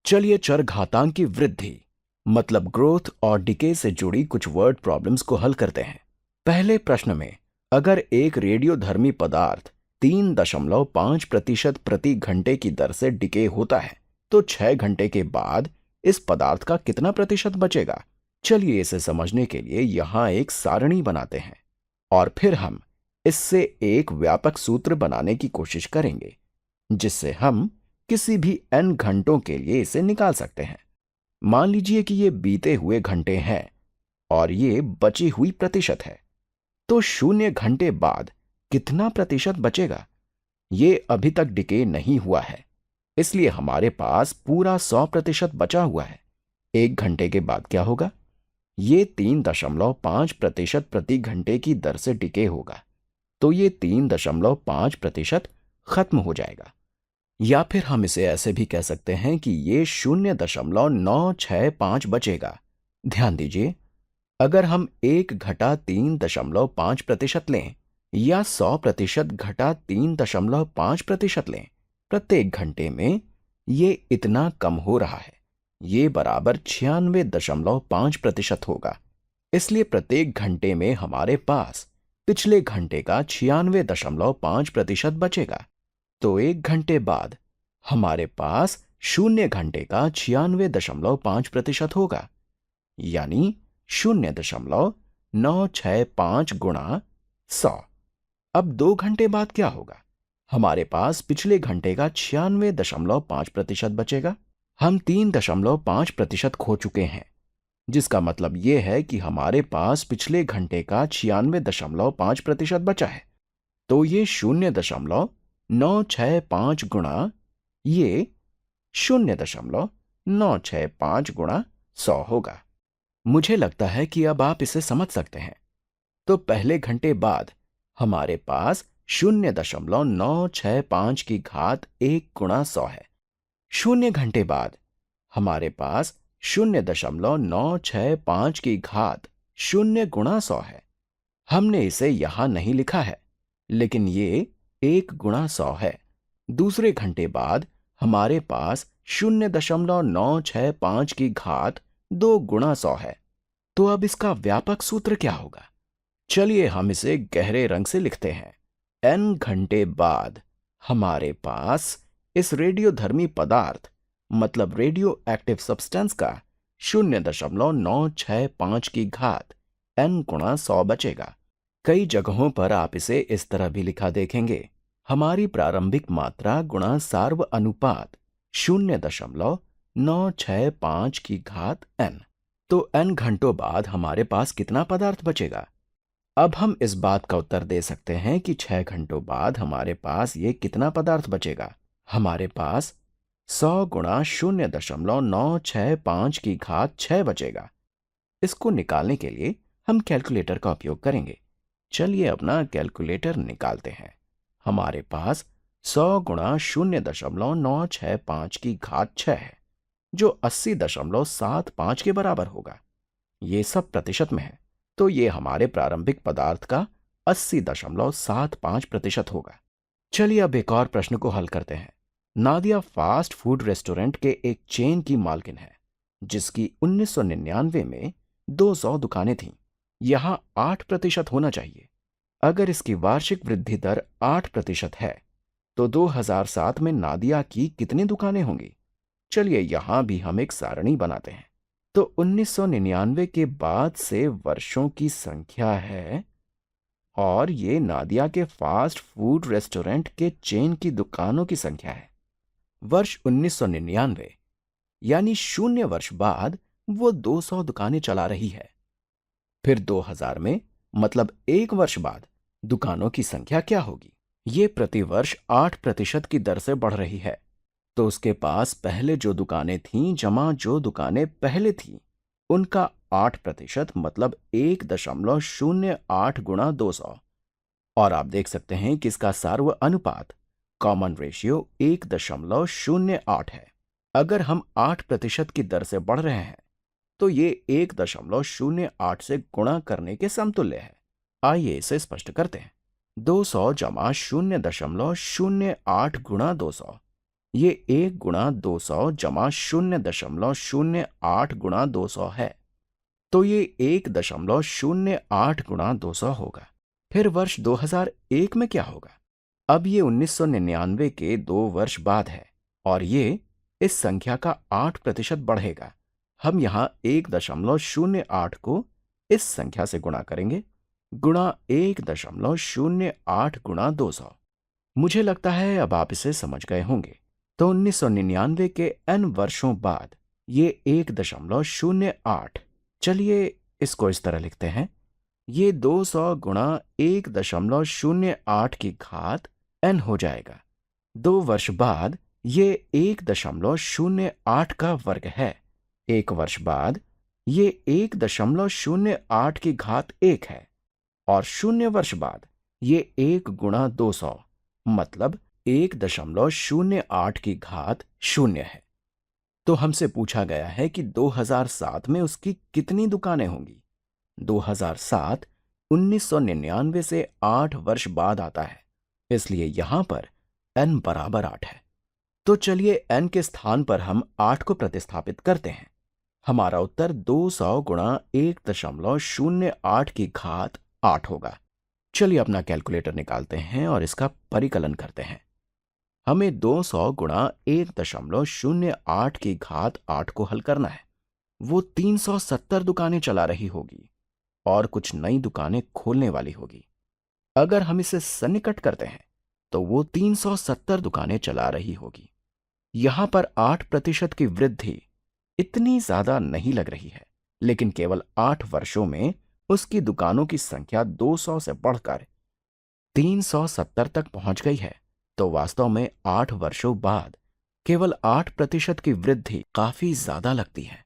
चलिए चर घातांक की वृद्धि मतलब ग्रोथ और डिके से जुड़ी कुछ वर्ड प्रॉब्लम्स को हल करते हैं। पहले प्रश्न में अगर एक रेडियोधर्मी पदार्थ 3.5% प्रति घंटे की दर से डिके होता है तो 6 घंटे के बाद इस पदार्थ का कितना प्रतिशत बचेगा। चलिए इसे समझने के लिए यहां एक सारणी बनाते हैं और फिर हम इससे एक व्यापक सूत्र बनाने की कोशिश करेंगे जिससे हम किसी भी n घंटों के लिए इसे निकाल सकते हैं। मान लीजिए कि ये बीते हुए घंटे हैं और ये बची हुई प्रतिशत है, तो 0 घंटे बाद कितना प्रतिशत बचेगा। ये अभी तक डिके नहीं हुआ है, इसलिए हमारे पास पूरा 100% बचा हुआ है। 1 घंटे के बाद क्या होगा? ये 3.5% प्रति घंटे की दर से डिके होगा, तो ये 3.5% खत्म हो जाएगा। या फिर हम इसे ऐसे भी कह सकते हैं कि ये 0.965 बचेगा। ध्यान दीजिए, अगर हम 1 - 3.5% लें या 100% घटा 3.5% लें, प्रत्येक घंटे में ये इतना कम हो रहा है। ये बराबर 96.5% होगा। इसलिए प्रत्येक घंटे में हमारे पास पिछले घंटे का 96.5% बचेगा। तो 1 घंटे बाद हमारे पास 0 घंटे का 96.5% होगा, यानी 0.965 गुणा 100। अब 2 घंटे बाद क्या होगा? हमारे पास पिछले घंटे का 96.5% बचेगा। हम 3.5% खो चुके हैं, जिसका मतलब यह है कि हमारे पास पिछले घंटे का 96.5% बचा है। तो ये 0.965 गुणा ये 0.965 गुणा 100 होगा। मुझे लगता है कि अब आप इसे समझ सकते हैं। तो पहले घंटे बाद हमारे पास 0.965 की घात 1 गुणा 100 है। 0 घंटे बाद हमारे पास 0.965 की घात 0 गुणा 100 है। हमने इसे यहां नहीं लिखा है, लेकिन ये 1 गुणा 100 है। दूसरे घंटे बाद हमारे पास 0.965 की घात 2 गुणा 100 है। तो अब इसका व्यापक सूत्र क्या होगा? चलिए हम इसे गहरे रंग से लिखते हैं। n घंटे बाद हमारे पास इस रेडियोधर्मी पदार्थ मतलब रेडियो एक्टिव सब्सटेंस का 0.965 की घात n गुणा 100 बचेगा। कई जगहों पर आप इसे इस तरह भी लिखा देखेंगे, हमारी प्रारंभिक मात्रा गुणा सार्व अनुपात 0.965 की घात n। तो n घंटों बाद हमारे पास कितना पदार्थ बचेगा? अब हम इस बात का उत्तर दे सकते हैं कि 6 घंटों बाद हमारे पास ये कितना पदार्थ बचेगा। हमारे पास 100 गुणा 0.965 की घात 6 बचेगा। इसको निकालने के लिए हम कैलकुलेटर का उपयोग करेंगे। चलिए अपना कैलकुलेटर निकालते हैं। हमारे पास 100 गुणा 0.965 की घात 6 है, जो 80.75 के बराबर होगा। ये सब प्रतिशत में है, तो ये हमारे प्रारंभिक पदार्थ का 80.75% होगा। चलिए अब एक और प्रश्न को हल करते हैं। नादिया फास्ट फूड रेस्टोरेंट के एक चेन की मालकिन है, जिसकी 1999 में 200 दुकानें थीं। यहाँ 8% होना चाहिए। अगर इसकी वार्षिक वृद्धि दर 8% है, तो 2007 में नादिया की कितनी दुकानें होंगी? चलिए यहां भी हम एक सारणी बनाते हैं। तो 1999 के बाद से वर्षों की संख्या है और ये नादिया के फास्ट फूड रेस्टोरेंट के चेन की दुकानों की संख्या है। वर्ष 1999 यानी 0 वर्ष बाद वो 200 दुकानें चला रही है। फिर 2000 में मतलब 1 वर्ष बाद दुकानों की संख्या क्या होगी? ये प्रतिवर्ष 8% की दर से बढ़ रही है। तो उसके पास पहले जो दुकानें थीं जमा जो दुकानें पहले थीं, उनका 8% मतलब 1.08 गुणा 200। और आप देख सकते हैं कि इसका सार्व अनुपात कॉमन रेशियो 1.08 है। अगर हम 8% की दर से बढ़ रहे हैं, तो ये 1.08 से गुणा करने के समतुल्य है। आइए इसे स्पष्ट करते हैं। 200 जमा 0.08 गुणा 200, ये 1 × 200 जमा 0.08 × 200 है। तो ये 1.08 × 200 होगा। फिर वर्ष 2001 में क्या होगा? अब ये 1999 के 2 वर्ष बाद है और ये इस संख्या का 8% बढ़ेगा। हम यहाँ 1.08 को इस संख्या से गुणा करेंगे, गुणा 1.08 × 200। मुझे लगता है अब आप इसे समझ गए होंगे। तो 1999 के n वर्षों बाद ये 1.08, चलिए इसको इस तरह लिखते हैं, ये 200 गुणा 1.08 की घात n हो जाएगा। 2 वर्ष बाद ये 1.08 का वर्ग है। 1 वर्ष बाद ये 1.08 की घात 1 है और 0 वर्ष बाद ये 1 × 200 मतलब 1.08 की घात 0 है। तो हमसे पूछा गया है कि 2007 में उसकी कितनी दुकानें होंगी। 2007 1999 से 8 वर्ष बाद आता है, इसलिए यहां पर n बराबर 8 है। तो चलिए n के स्थान पर हम 8 को प्रतिस्थापित करते हैं। हमारा उत्तर 200 गुणा 1.08 की घात 8 होगा। चलिए अपना कैलकुलेटर निकालते हैं और इसका परिकलन करते हैं। हमें 200 गुणा 1.08 की घात 8 को हल करना है। वो 370 दुकानें चला रही होगी और कुछ नई दुकानें खोलने वाली होगी। अगर हम इसे सन्निकट करते हैं तो वो 370 दुकानें चला रही होगी। यहां पर 8% की वृद्धि इतनी ज्यादा नहीं लग रही है, लेकिन केवल 8 वर्षों में उसकी दुकानों की संख्या 200 से बढ़कर 370 तक पहुंच गई है। तो वास्तव में 8 वर्षों बाद केवल 8% की वृद्धि काफी ज्यादा लगती है।